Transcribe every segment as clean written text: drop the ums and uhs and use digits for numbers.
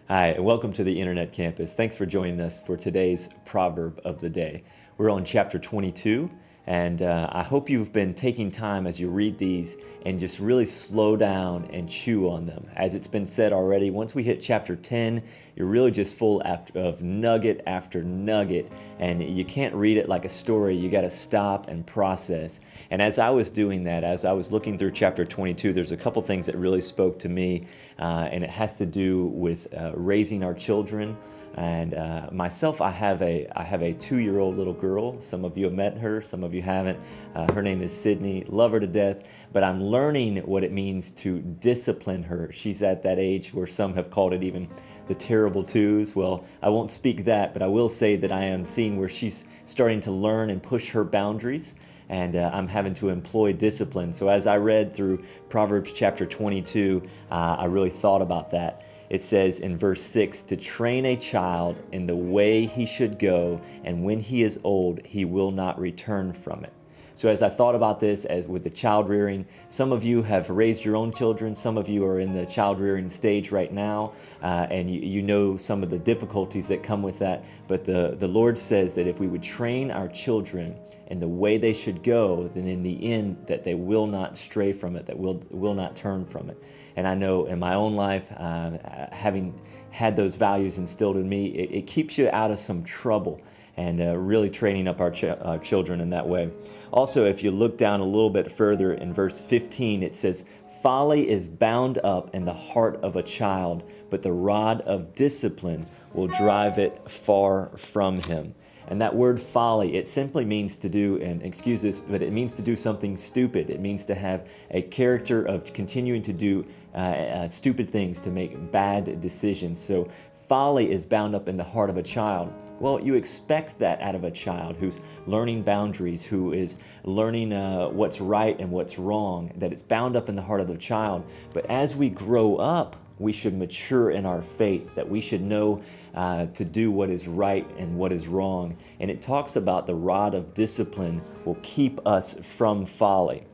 Hi, and welcome to the Internet Campus. Thanks for joining us for today's Proverb of the Day. We're on chapter 22, and I hope you've been taking time as you read these and just really slow down and chew on them. As it's been said already, once we hit chapter 10, you're really just full of nugget after nugget, and you can't read it like a story. You got to stop and process. And as I was doing that, as I was looking through chapter 22, there's a couple things that really spoke to me, and it has to do with raising our children. And myself, I have a 2-year-old little girl. Some of you have met her, some of you haven't. Her name is Sydney. Love her to death, but I'm learning what it means to discipline her. She's at that age where some have called it even the terrible twos. Well, I won't speak that, but I will say that I am seeing where she's starting to learn and push her boundaries, and I'm having to employ discipline. So as I read through Proverbs chapter 22, I really thought about that. It says in verse 6, to train a child in the way he should go, and when he is old, he will not return from it. So as I thought about this, as with the child rearing, some of you have raised your own children, some of you are in the child rearing stage right now, and you know some of the difficulties that come with that. But the Lord says that if we would train our children in the way they should go, then in the end that they will not stray from it, that will not turn from it. And I know in my own life, having had those values instilled in me, it keeps you out of some trouble, and really training up our children in that way. Also, if you look down a little bit further in verse 15, it says, folly is bound up in the heart of a child, but the rod of discipline will drive it far from him. And that word folly, it simply means to do, and excuse this, but it means to do something stupid. It means to have a character of continuing to do stupid things, to make bad decisions. So folly is bound up in the heart of a child. Well, you expect that out of a child who's learning boundaries, who is learning what's right and what's wrong, that it's bound up in the heart of the child. But as we grow up, we should mature in our faith, that we should know to do what is right and what is wrong. And it talks about the rod of discipline will keep us from folly.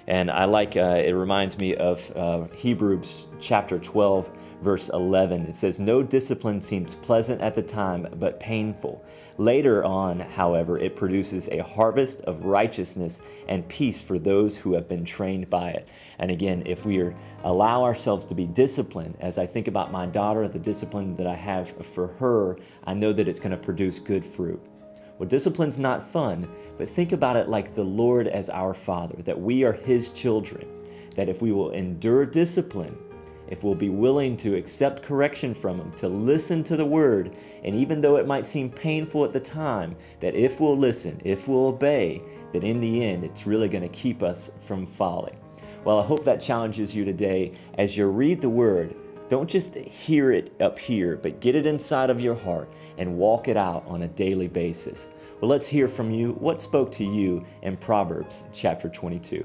And I like, it reminds me of Hebrews chapter 12, verse 11. It says, no discipline seems pleasant at the time, but painful. Later on, however, it produces a harvest of righteousness and peace for those who have been trained by it. And again, if we allow ourselves to be disciplined, as I think about my daughter, the discipline that I have for her, I know that it's going to produce good fruit. Well, discipline's not fun, but think about it like the Lord as our Father, that we are His children, that if we will endure discipline, if we'll be willing to accept correction from Him, to listen to the Word, and even though it might seem painful at the time, that if we'll listen, if we'll obey, that in the end, it's really going to keep us from folly. Well, I hope that challenges you today. As you read the Word, don't just hear it up here, but get it inside of your heart and walk it out on a daily basis. Well, let's hear from you. What spoke to you in Proverbs chapter 22?